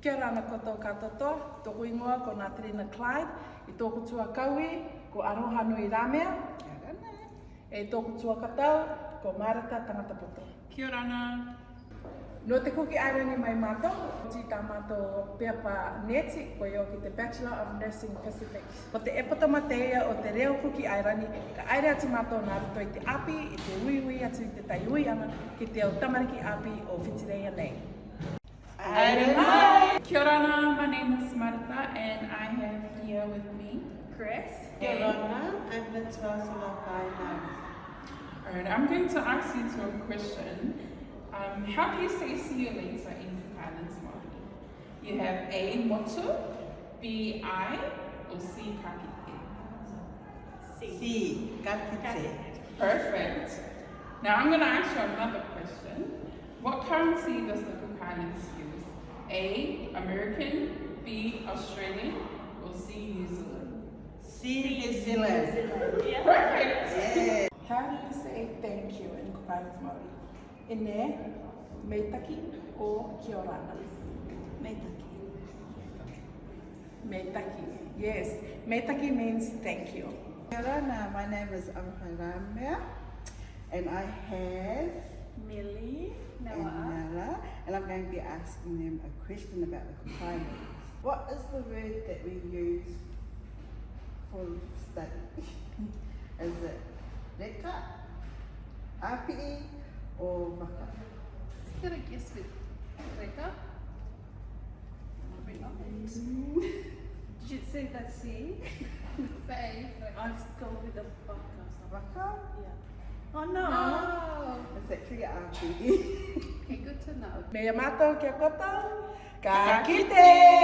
Kia ora ana koutou katoa, tōku ingoa ko Natalina Clyde, I tōku tua kaui ko Arohanui e tōku tua katau ko Mareta tangata poto. Kia ora ana. No te Kūki Airani mai mātou, ti tā mātou peapa neti ko yo ki te Bachelor of Nursing Pacific. Ko te Epetoma te ea o te reo Kūki Airani, ka aere ati mātou nā rato I te api, I te uiui atu I te taiui ana, ki te o tamariki api o Whitireia nei. Hi. Kia ora ana, my name is Mareta and I have here with me Chris. Kia ora, I'm the Alright, I'm going to ask you two a question. How do you say see you later in Kūki Islands Māori? You have A, motu, B, I, or C, kakite? Si, kakite. Perfect. Now I'm going to ask you another question. What currency does the Kūki Islands use? A, American, B, Australian, or C, New Zealand? Si, New Zealand. Perfect. Yeah. How do you say thank you in Kūki Islands Māori? Ine, meitaki o kia ora ana? Meitaki. Meitaki, yes. Meitaki means thank you. Kia ora, my name is Arohanui and I have Millie, and Nala, and I'm going to be asking them a question about the Kūki Islands. What is the word that we use for study? Is it reka, api, or waka? Just gonna guess with Reka. Probably not. Did you say that C? Say. I'll just go with the Baka. Waka? Yeah. Oh no! It's actually api. Okay, good to know. Mea mātou kia koutou, ka kite!